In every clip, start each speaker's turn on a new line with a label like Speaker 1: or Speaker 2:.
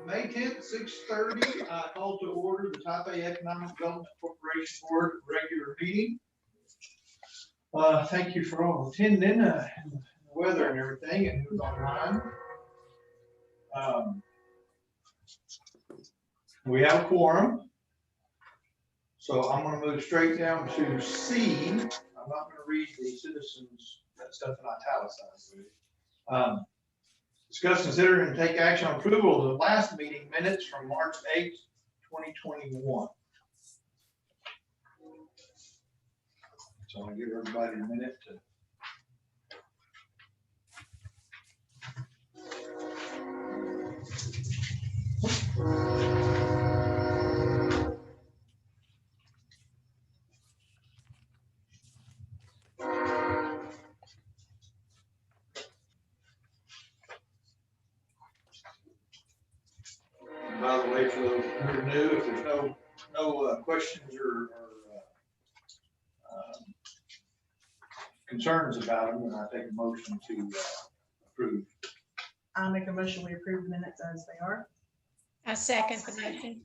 Speaker 1: May 10th, 6:30, I call to order the Type A Economic Development Corporation Board regular meeting. Thank you for all attending, the weather and everything, and who's online. We have a quorum. So I'm gonna move straight down to C. I'm not gonna read the citizens, that stuff in italicized. Discuss, consider, and take action on approval of the last meeting minutes from March 8th, 2021. So I'll give everybody a minute to. By the way, for those who are new, if there's no questions or concerns about them, then I take a motion to approve.
Speaker 2: I'll make a motion, we approve the minutes as they are.
Speaker 3: I second the motion.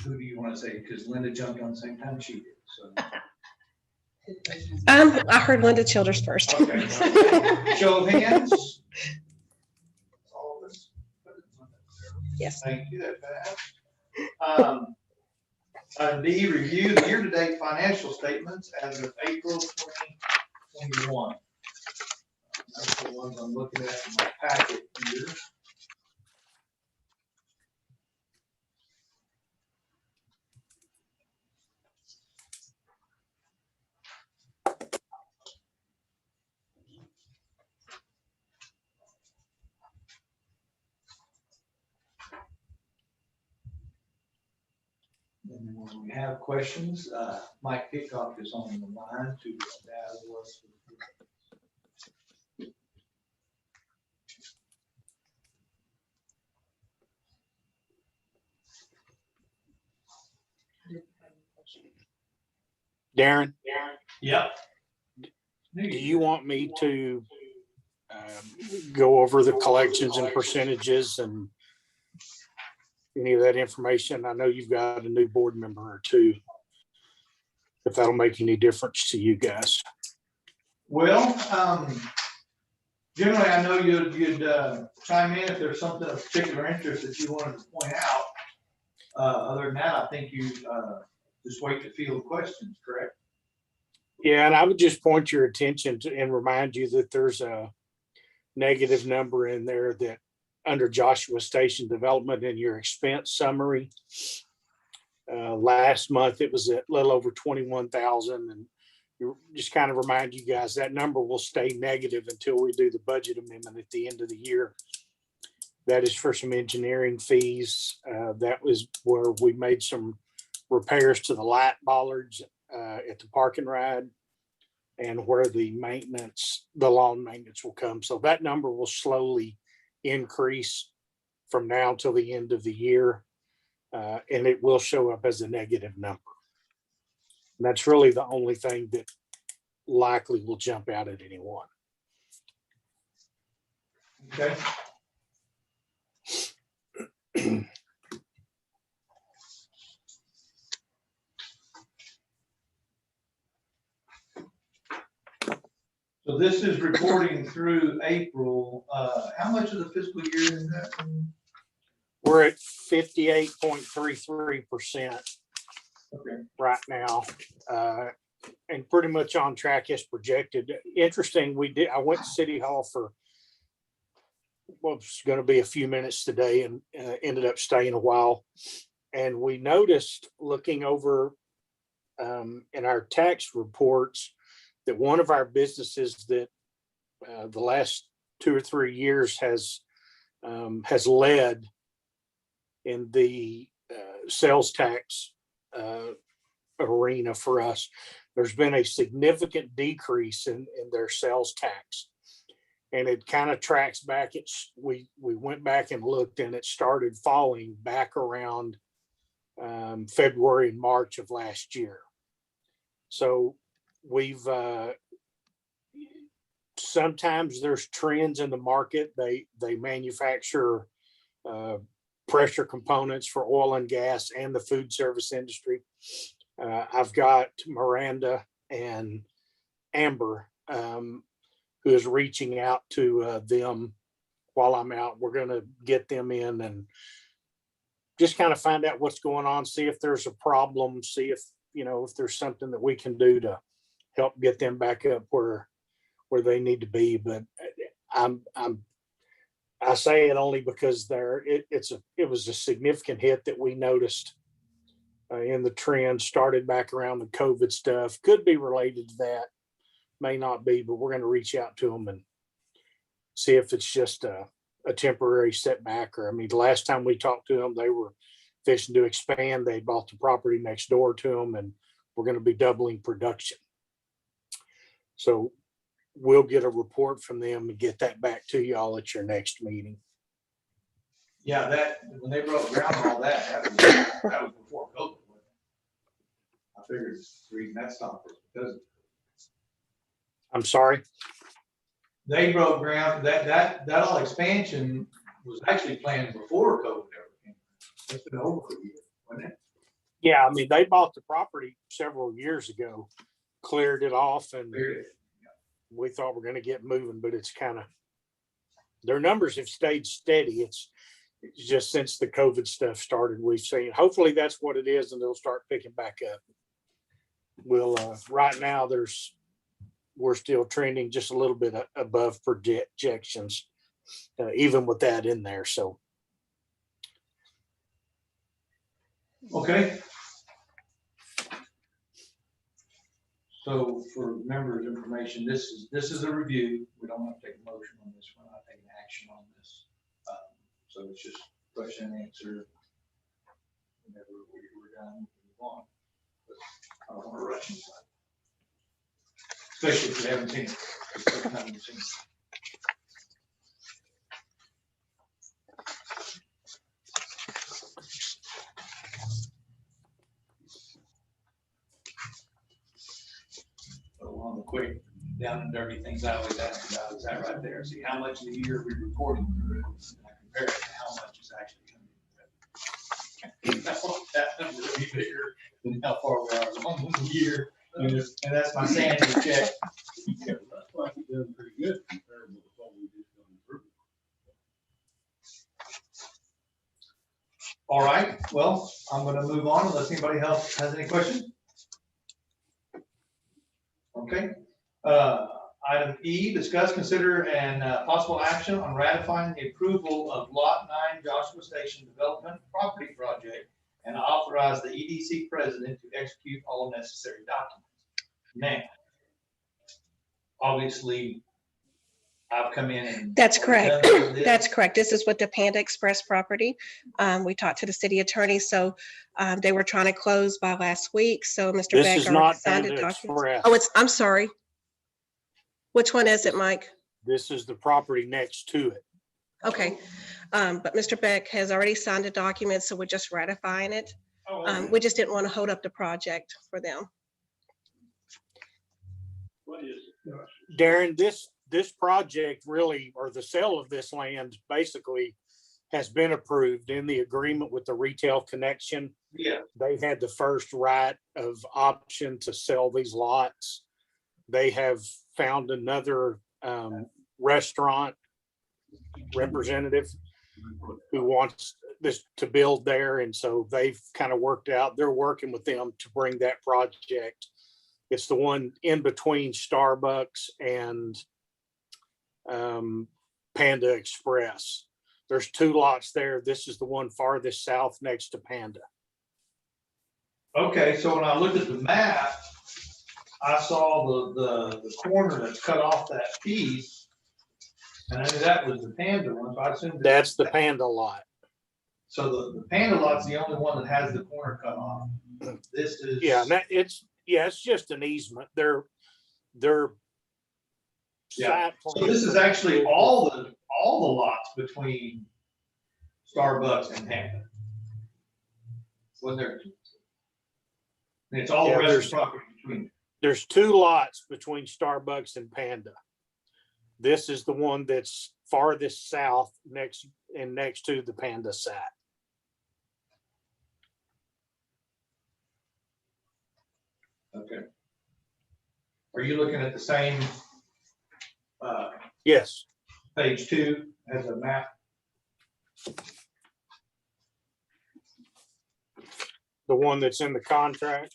Speaker 1: Who do you want to say? Because Linda jumped on the same time she did, so.
Speaker 4: I heard Linda Childers first.
Speaker 1: Okay. Show of hands. All of us.
Speaker 4: Yes.
Speaker 1: Thank you, that passed. Item D, review the year-to-date financial statements as of April 2021. That's the ones I'm looking at in my packet here. And when we have questions, Mike Hickok is on the line to dazzle us.
Speaker 5: Darren,
Speaker 1: Yep.
Speaker 5: do you want me to go over the collections and percentages and any of that information? I know you've got a new board member or two, if that'll make any difference to you guys.
Speaker 1: Well, generally, I know you'd chime in if there's something of particular interest that you wanted to point out. Other than that, I think you just wait to field questions, correct?
Speaker 5: Yeah, and I would just point your attention to and remind you that there's a negative number in there that under Joshua Station Development in your expense summary. Last month, it was a little over 21,000, and just kind of remind you guys that number will stay negative until we do the budget amendment at the end of the year. That is for some engineering fees. That was where we made some repairs to the light bollards at the parking ride, and where the maintenance, the lawn maintenance will come. So that number will slowly increase from now till the end of the year, and it will show up as a negative number. And that's really the only thing that likely will jump out at anyone.
Speaker 1: Okay. So this is reporting through April. How much of the fiscal year is that?
Speaker 5: We're at 58.33%
Speaker 1: Okay.
Speaker 5: right now, and pretty much on track as projected. Interesting, I went to City Hall for what was going to be a few minutes today, and ended up staying a while. And we noticed, looking over in our tax reports, that one of our businesses that the last 2 or 3 years has led in the sales tax arena for us. There's been a significant decrease in their sales tax, and it kind of tracks back. We went back and looked, and it started falling back around February and March of last year. So we've sometimes there's trends in the market. They manufacture pressure components for oil and gas and the food service industry. I've got Miranda and Amber, who is reaching out to them while I'm out. We're going to get them in and just kind of find out what's going on, see if there's a problem, see if, if there's something that we can do to help get them back up where they need to be. But I say it only because it was a significant hit that we noticed in the trend, started back around the COVID stuff. Could be related to that, may not be, but we're going to reach out to them and see if it's just a temporary setback. Or, I mean, the last time we talked to them, they were fishing to expand. They bought the property next door to them, and we're going to be doubling production. So we'll get a report from them and get that back to y'all at your next meeting.
Speaker 1: Yeah, when they broke ground and all that was before COVID. I figured the reason that stopped was because
Speaker 5: I'm sorry.
Speaker 1: they broke ground, that all expansion was actually planned before COVID ever came. It's been over a year, wasn't it?
Speaker 5: Yeah, I mean, they bought the property several years ago, cleared it off, and we thought we're going to get moving, but it's kind of, their numbers have stayed steady. It's just since the COVID stuff started, we've seen, hopefully that's what it is, and they'll start picking back up. We'll, right now we're still trending just a little bit above projections, even with that in there. So.
Speaker 1: Okay. So for members' information, this is a review. We don't have to take a motion on this. We're not taking action on this. So it's just question and answer. Whenever we're done, we move on. But I don't want to rush inside. Especially if you haven't seen it. It's the first time you've seen it. On the quick down and dirty things I always ask about is that right there. See how much of the year we're reporting through, and I compare it to how much is actually coming in. I want that number to be bigger than how far we are along the year. And that's my sanity check.
Speaker 6: Yeah, that's why you're doing pretty good comparable to what we just gone through.
Speaker 1: All right, well, I'm going to move on unless anybody else has any questions. Okay. Item E, discuss, consider, and possible action on ratifying the approval of Lot 9 Joshua Station Development Property Project and authorize the EDC president to execute all necessary documents. Now, obviously, I've come in and.
Speaker 4: That's correct. That's correct. This is with the Panda Express property. We talked to the city attorney, so they were trying to close by last week. So Mr.
Speaker 5: This
Speaker 4: Beck
Speaker 5: is
Speaker 4: already
Speaker 5: not
Speaker 4: signed the
Speaker 5: Panda
Speaker 4: documents.
Speaker 5: Express.
Speaker 4: Oh, I'm sorry. Which one is it, Mike?
Speaker 5: This is the property next to it.
Speaker 4: Okay. But Mr. Beck has already signed the documents, so we're just ratifying it. We just didn't want to hold up the project for them.
Speaker 6: What is it?
Speaker 5: Darren, this project really, or the sale of this land basically has been approved in the agreement with the Retail Connection.
Speaker 1: Yeah.
Speaker 5: They had the first right of option to sell these lots. They have found another restaurant representative who wants this to build there. And so they've kind of worked out, they're working with them to bring that project. It's the one in between Starbucks and Panda Express. There's 2 lots there. This is the one farthest south next to Panda.
Speaker 1: Okay, so when I looked at the map, I saw the corner that's cut off that piece. And I knew that was the Panda one, so I assumed.
Speaker 5: That's the Panda lot.
Speaker 1: So the Panda lot's the only one that has the corner cut off. This is.
Speaker 5: Yeah, and it's just an easement. They're
Speaker 1: Yeah. So this is actually all the lots between Starbucks and Panda. When they're. It's all the rest of the property between.
Speaker 5: There's 2 lots between Starbucks and Panda. This is the one that's farthest south next to the Panda site.
Speaker 1: Okay. Are you looking at the same,
Speaker 5: Yes,
Speaker 1: page 2 as a map?
Speaker 5: the one that's in the contract.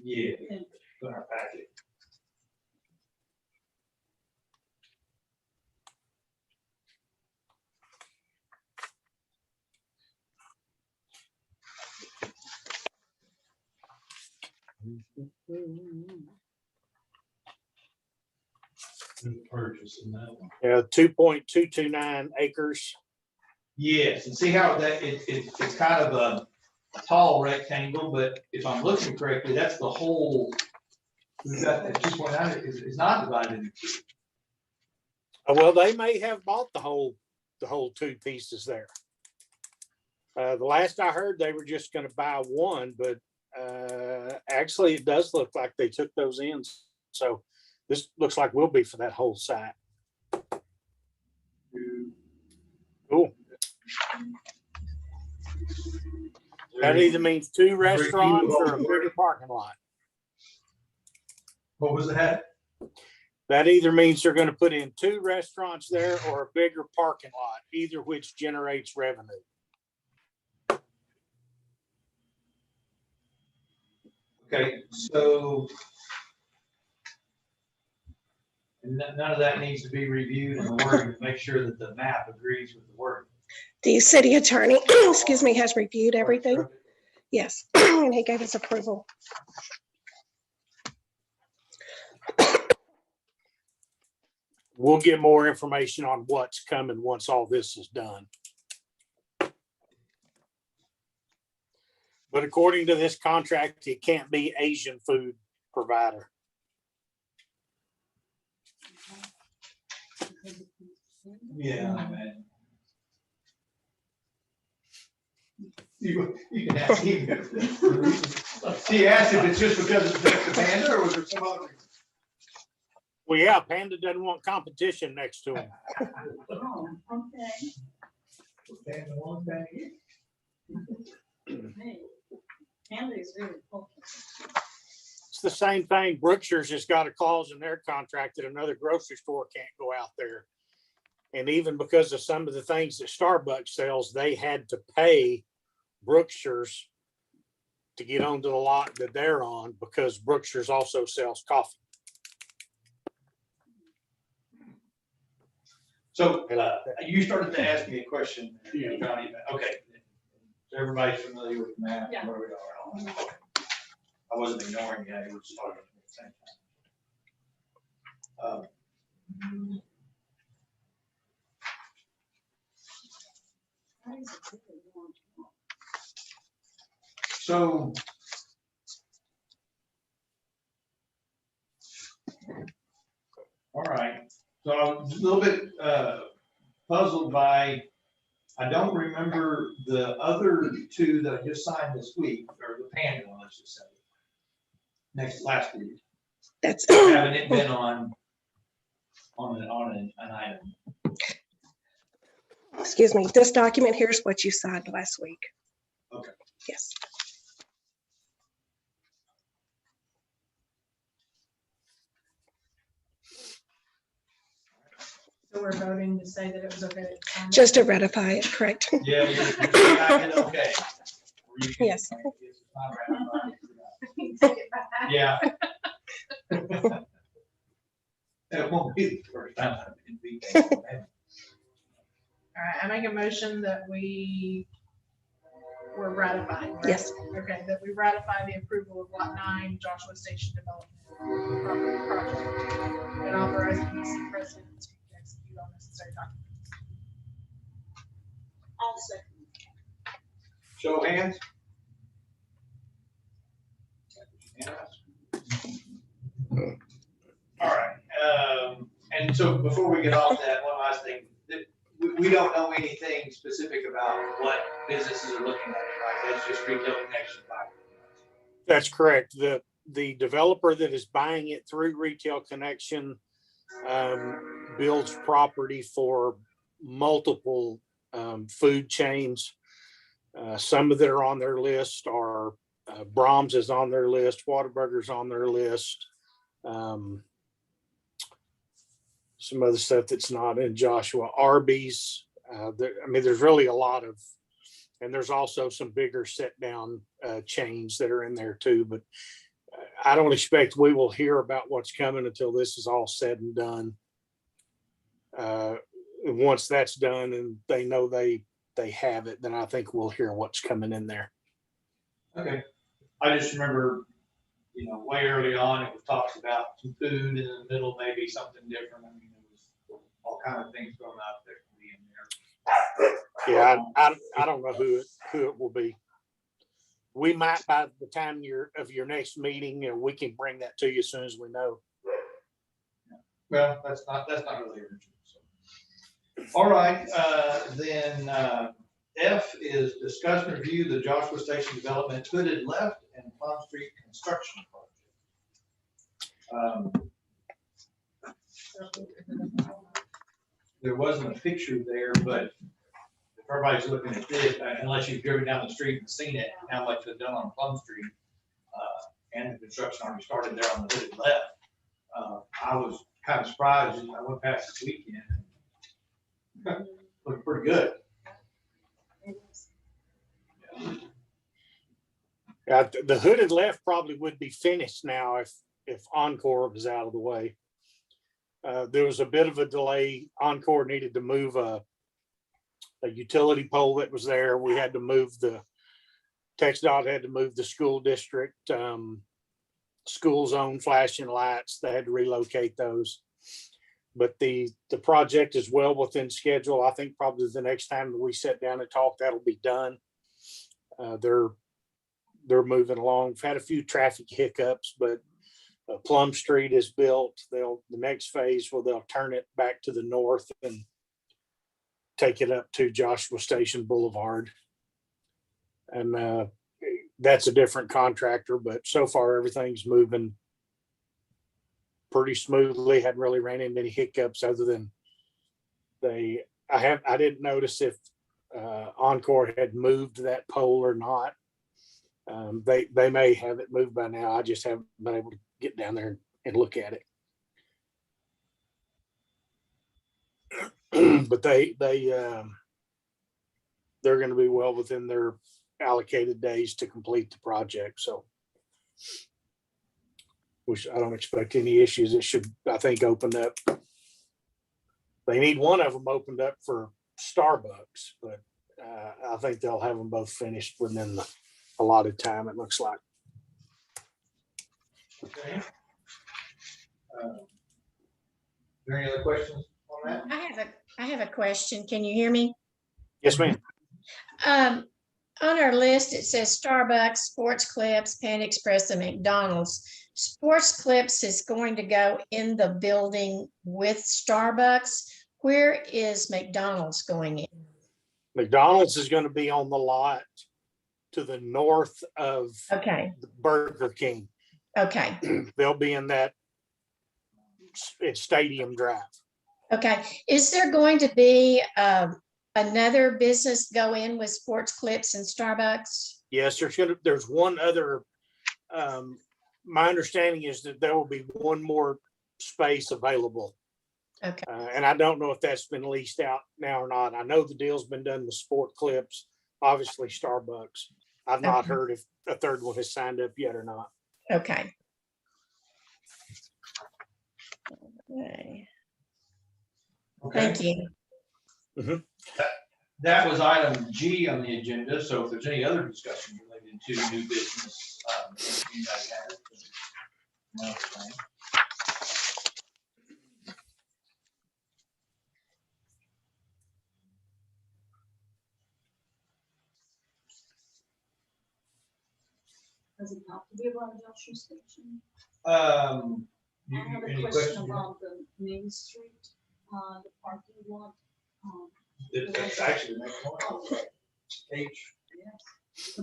Speaker 1: Yeah. In our packet.
Speaker 6: Purchasing that one.
Speaker 5: 2.229 acres.
Speaker 1: Yes, and see how it's kind of a tall rectangle, but if I'm looking correctly, that's the whole, we've got that 2.9 is not divided into two.
Speaker 5: Well, they may have bought the whole 2 pieces there. The last I heard, they were just going to buy one, but actually, it does look like they took those in. So this looks like we'll be for that whole site. Cool. That either means 2 restaurants or a bigger parking lot.
Speaker 1: What was that?
Speaker 5: That either means they're going to put in 2 restaurants there or a bigger parking lot, either which generates revenue.
Speaker 1: Okay, so none of that needs to be reviewed in the wording to make sure that the map agrees with the wording.
Speaker 4: The city attorney, excuse me, has reviewed everything. Yes, and he gave us approval.
Speaker 5: We'll get more information on what's coming once all this is done. But according to this contract, it can't be Asian food provider.
Speaker 1: Yeah, man. You can ask him. She asked if it's just because it's next to Panda or was there some other reason?
Speaker 5: Well, yeah, Panda doesn't want competition next to him.
Speaker 7: Oh, okay.
Speaker 1: Panda one thing.
Speaker 7: Hey, Panda is very popular.
Speaker 5: It's the same thing. Brookshire's just got a clause in their contract that another grocery store can't go out there. And even because of some of the things that Starbucks sells, they had to pay Brookshire's to get onto the lot that they're on because Brookshire's also sells coffee.
Speaker 1: So you started to ask me a question, Johnny. Okay. So everybody's familiar with the map,
Speaker 7: Yeah.
Speaker 1: where we are. Okay. I wasn't ignoring you. I was talking at the same time. So. All right, so I'm a little bit puzzled by, I don't remember the other 2 that I just signed this week, or the Panda one, let's just say. Last week,
Speaker 4: That's,
Speaker 1: haven't it been on an item?
Speaker 4: excuse me, this document here is what you signed last week.
Speaker 1: Okay.
Speaker 4: Yes.
Speaker 2: So we're voting to say that it was okay. to sign it?
Speaker 4: Just to ratify it, correct?
Speaker 1: Yeah, you're saying I did okay. Or you can-
Speaker 4: Yes.
Speaker 1: It's not ratified.
Speaker 2: Take it back.
Speaker 1: Yeah. It won't be the first time I've been beat.
Speaker 2: All right, I make a motion that we were ratified. right?
Speaker 4: Yes.
Speaker 2: Okay, that we ratify the approval of Lot 9 Joshua Station Development Property Project and authorize the EC president to execute all necessary documents.
Speaker 7: I'll second.
Speaker 1: Show of hands. All right, and so before we get off that, one last thing, we don't know anything specific about what businesses are looking at, right? That's just Retail Connection.
Speaker 5: That's correct. The developer that is buying it through Retail Connection builds property for multiple food chains. Some of that are on their list are Brahms is on their list, Whataburger's on their list. Some other stuff that's not in Joshua, Arby's. There's really a lot of, and there's also some bigger set down chains that are in there too. But I don't expect we will hear about what's coming until this is all said and done. Once that's done and they know they have it, then I think we'll hear what's coming in there.
Speaker 1: Okay. I just remember, way early on, it was talks about some food in the middle, maybe something different. I mean, it was all kind of things going out there to be in there.
Speaker 5: Yeah, I don't know who it will be. We might, by the time of your next meeting, we can bring that to you as soon as we know.
Speaker 1: Well, that's not really urgent. So. All right, then F is discuss and review the Joshua Station Development Hooded Left and Plum Street construction project. There wasn't a picture there, but if everybody's looking at this, unless you've driven down the street and seen it, how much they've done on Plum Street, and the construction already started there on the hooded left. I was kind of surprised. I went past this weekend. Looked pretty good.
Speaker 5: The hooded left probably would be finished now if Encore was out of the way. There was a bit of a delay. Encore needed to move a utility pole that was there. We had to move TxDOT had to move the school district school zone flashing lights. They had to relocate those. But the project is well within schedule. I think probably the next time that we sit down and talk, that'll be done. They're moving along. We've had a few traffic hiccups, but Plum Street is built. The next phase, they'll turn it back to the north and take it up to Joshua Station Boulevard. And that's a different contractor, but so far everything's moving pretty smoothly. Hadn't really ran into any hiccups other than I didn't notice if Encore had moved that pole or not. They may have it moved by now. I just haven't been able to get down there and look at it. But they're going to be well within their allocated days to complete the project. So which I don't expect any issues. It should, I think, open up. They need one of them opened up for Starbucks, but I think they'll have them both finished within the allotted time, it looks like.
Speaker 1: Okay. There any other questions on that?
Speaker 3: I have a question. Can you hear me?
Speaker 5: Yes, ma'am.
Speaker 3: On our list, it says Starbucks, Sports Clips, Panda Express, and McDonald's. Sports Clips is going to go in the building with Starbucks. Where is McDonald's going in?
Speaker 5: McDonald's is going to be on the lot to the north of
Speaker 3: Okay,
Speaker 5: Burger King.
Speaker 3: okay,
Speaker 5: They'll be in that, it's Stadium Drive.
Speaker 3: okay. Is there going to be another business go in with Sports Clips and Starbucks?
Speaker 5: Yes, there's one other, my understanding is that there will be one more space available.
Speaker 3: Okay,
Speaker 5: And I don't know if that's been leased out now or not. I know the deal's been done with Sport Clips, obviously Starbucks. I've not
Speaker 3: Okay.
Speaker 5: heard if a third one has signed up yet or not.
Speaker 3: okay. Okay,
Speaker 1: Okay.
Speaker 3: thank you.
Speaker 1: That was item G on the agenda, so if there's any other discussion related to new business, you guys have it. No, it's fine.
Speaker 7: Does it have to be about Joshua Station?
Speaker 1: You-
Speaker 7: I have a
Speaker 1: any
Speaker 7: question
Speaker 1: questions?
Speaker 7: about the Main Street, the parking lot.
Speaker 1: It's actually the next one.
Speaker 7: Okay,
Speaker 1: H.
Speaker 7: yes.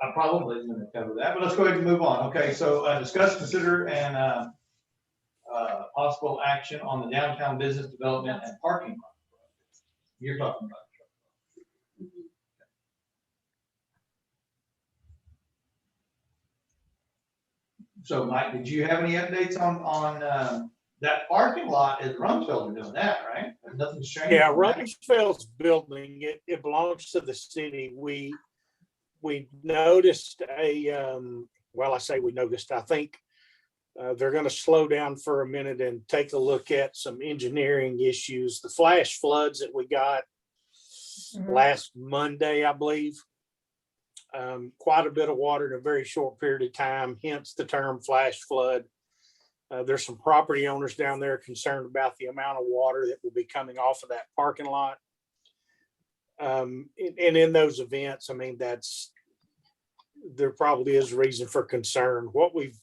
Speaker 1: I probably am gonna cover that, but let's go ahead and move on. Okay, so discuss, consider, and possible action on the downtown business development and parking lot. You're talking about. So Mike, did you have any updates on that parking lot at Rumsfeld are doing that, right? Nothing's changed.
Speaker 5: Yeah,
Speaker 1: on that.
Speaker 5: Rumsfeld's building, it belongs to the city. We noticed well, I say we noticed, I think they're gonna slow down for a minute and take a look at some engineering issues. The flash floods that we got last Monday, I believe. Quite a bit of water in a very short period of time, hence the term flash flood. There's some property owners down there concerned about the amount of water that will be coming off of that parking lot. And in those events, I mean, there probably is reason for concern. What we've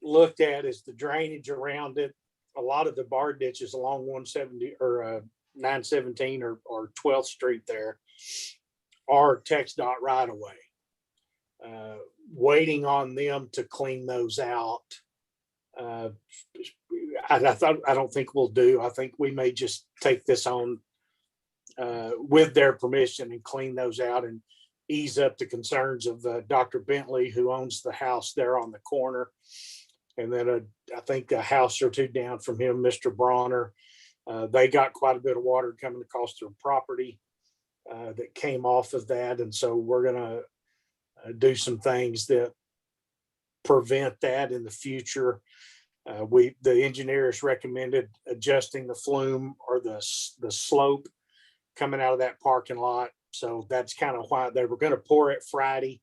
Speaker 5: looked at is the drainage around it. A lot of the bar ditches along 170 or 917 or 12th Street there are TxDOT right away. Waiting on them to clean those out. I don't think we'll do. I think we may just take this on with their permission and clean those out and ease up the concerns of Dr. Bentley, who owns the house there on the corner. And then I think a house or two down from him, Mr. Bronner. They got quite a bit of water coming across their property that came off of that. And so we're going to do some things that prevent that in the future. The engineers recommended adjusting the flume or the slope coming out of that parking lot. So that's kind of why they were going to pour it Friday.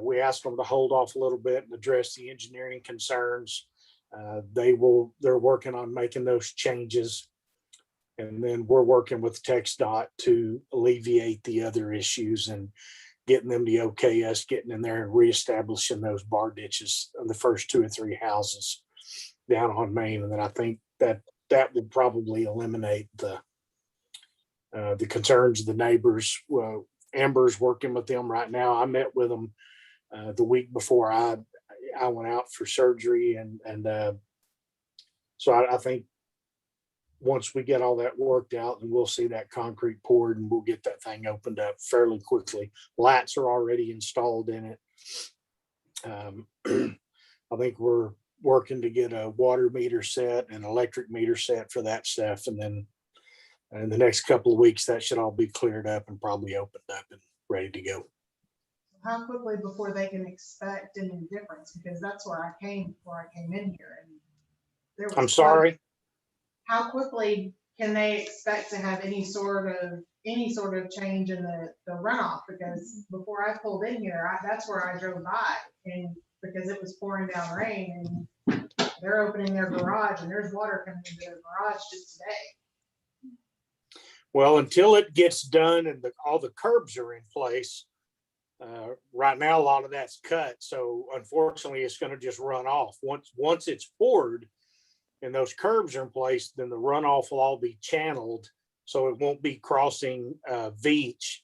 Speaker 5: We asked them to hold off a little bit and address the engineering concerns. They're working on making those changes. And then we're working with TxDOT to alleviate the other issues and getting them to okay us getting in there and reestablishing those bar ditches on the first 2 or 3 houses down on Main. And then I think that would probably eliminate the concerns of the neighbors. Well, Amber's working with them right now. I met with them the week before I went out for surgery. And so I think once we get all that worked out, then we'll see that concrete poured and we'll get that thing opened up fairly quickly. Lights are already installed in it. I think we're working to get a water meter set and electric meter set for that stuff. And then in the next couple of weeks, that should all be cleared up and probably opened up and ready to go.
Speaker 2: How quickly before they can expect any difference? Because that's where I came before I came in here. And there was
Speaker 5: I'm sorry.
Speaker 2: How quickly can they expect to have any sort of change in the runoff? Because before I pulled in here, that's where I drove by, and because it was pouring down rain, and they're opening their garage and there's water coming into their garage just today.
Speaker 5: Well, until it gets done and all the curbs are in place, right now, a lot of that's cut. So unfortunately, it's going to just run off. Once it's poured and those curbs are in place, then the runoff will all be channeled. So it won't be crossing Veach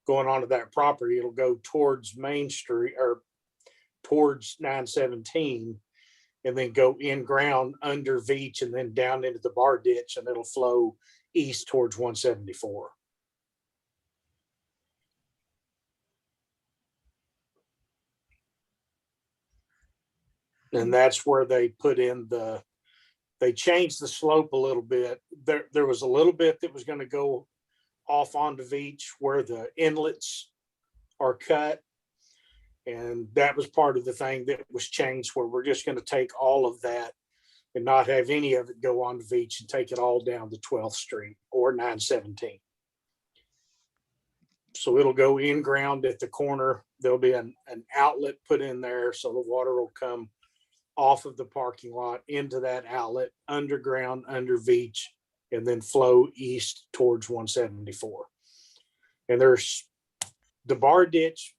Speaker 5: going onto that property. It'll go towards Main Street or towards 917 and then go in ground under Veach and then down into the bar ditch, and it'll flow east towards 174. And that's where they put in they changed the slope a little bit. There was a little bit that was going to go off onto Veach where the inlets are cut. And that was part of the thing that was changed, where we're just going to take all of that and not have any of it go on to Veach and take it all down to 12th Street or 917. So it'll go in ground at the corner. There'll be an outlet put in there, so the water will come off of the parking lot into that outlet, underground, under Veach, and then flow east towards 174. And there's the bar ditch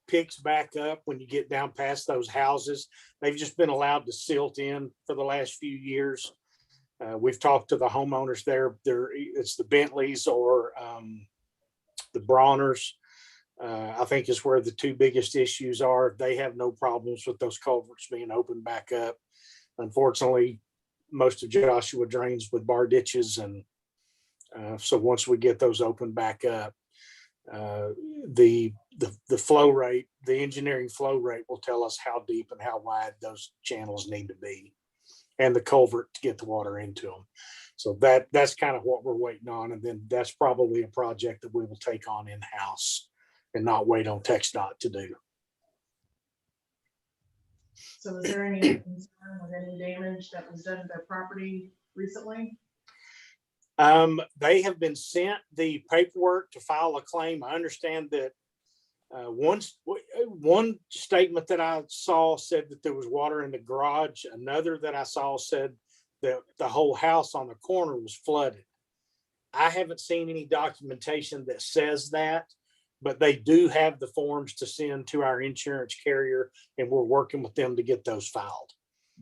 Speaker 5: picks back up when you get down past those houses. They've just been allowed to silt in for the last few years. We've talked to the homeowners there. It's the Bentleys or the Bronners, I think is where the two biggest issues are. They have no problems with those culverts being opened back up. Unfortunately, most of Joshua drains with bar ditches, and so once we get those opened back up, the flow rate, the engineering flow rate will tell us how deep and how wide those channels need to be, and the culvert to get the water into them. So that's kind of what we're waiting on. And then that's probably a project that we will take on in-house and not wait on TxDOT to do.
Speaker 2: So is there any concern with any damage that was done to their property recently?
Speaker 5: They have been sent the paperwork to file a claim. I understand that one statement that I saw said that there was water in the garage. Another that I saw said that the whole house on the corner was flooded. I haven't seen any documentation that says that, but they do have the forms to send to our insurance carrier, and we're working with them to get those filed.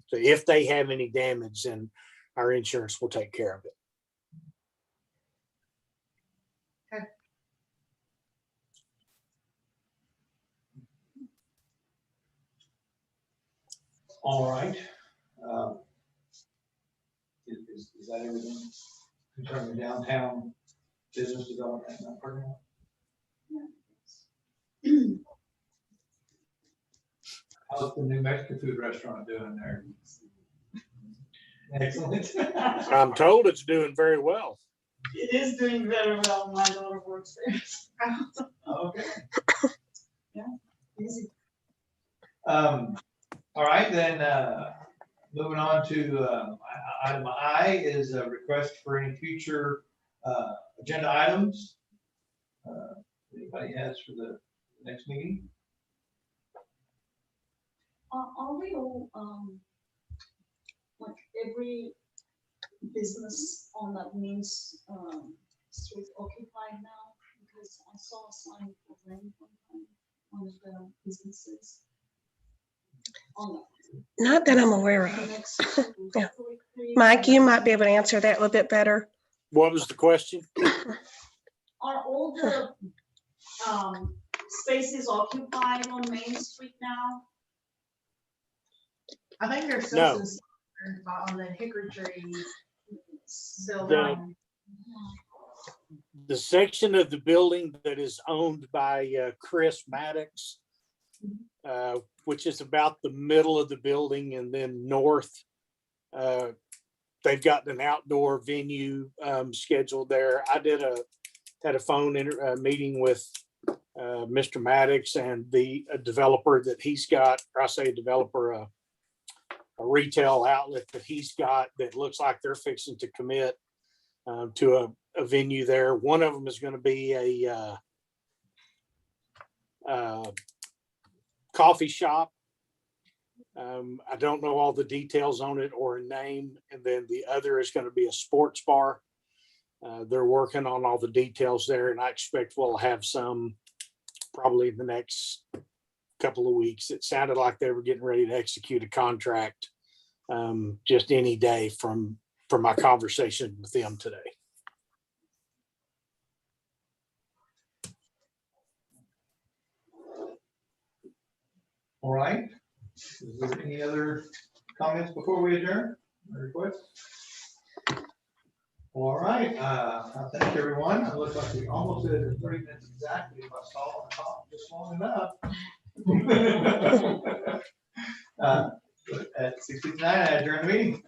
Speaker 5: So if they have any damage, then our insurance will take care of it.
Speaker 1: All right. Is that everything concerning the downtown business development and that program? How's the New Mexican food restaurant doing there? Excellent.
Speaker 5: I'm told it's doing very well.
Speaker 7: It is doing very well. My daughter works there.
Speaker 1: Okay.
Speaker 7: Yeah, easy.
Speaker 1: All right, then, moving on to, item I is a request for any future, agenda items. Anybody has for the next meeting?
Speaker 7: Are we all, like every business on that main street occupied now? Because I saw a sign for rent on one of the businesses. On
Speaker 4: Not that I'm aware
Speaker 7: the
Speaker 4: of.
Speaker 7: next.
Speaker 4: Yeah. Mike, you might be able to answer that a little bit better.
Speaker 5: What was the question?
Speaker 7: Are all the spaces occupied on Main Street now?
Speaker 2: I think there's
Speaker 5: No.
Speaker 2: still some on the Hickory Tree still
Speaker 5: The-
Speaker 2: down.
Speaker 5: The section of the building that is owned by Chris Maddox, which is about the middle of the building, and then north, they've got an outdoor venue scheduled there. I had a phone meeting with Mr. Maddox and the developer that he's got, or I say a developer, a retail outlet that he's got that looks like they're fixing to commit to a venue there. One of them is going to be a coffee shop. I don't know all the details on it or a name. And then the other is going to be a sports bar. They're working on all the details there, and I expect we'll have some probably the next couple of weeks. It sounded like they were getting ready to execute a contract just any day from my conversation with them today.
Speaker 1: All right. Is there any other comments before we adjourn or requests? All right, I thank everyone. It looks like we almost did it in 30 minutes exactly. If I saw on the top just long enough. At 6:59, I adjourn the meeting.